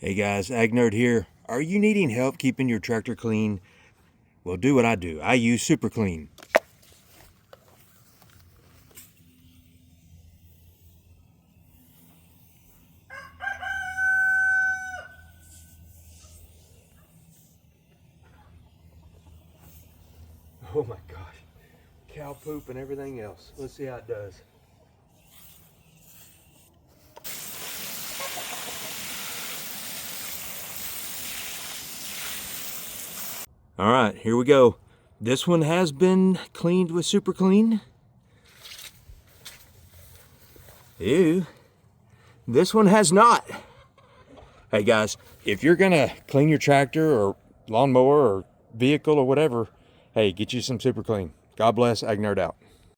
Hey guys, AgNerd here. Are you needing help keeping your tractor clean? Well, do what I do. I use Super Clean. Oh my gosh, cow poop and everything else. Let's see how it does. All right, here we go. This one has been cleaned with Super Clean. Ew. This one has not. Hey guys, if you're gonna clean your tractor or lawnmower or vehicle or whatever, hey, get you some Super Clean. God bless, AgNerd out.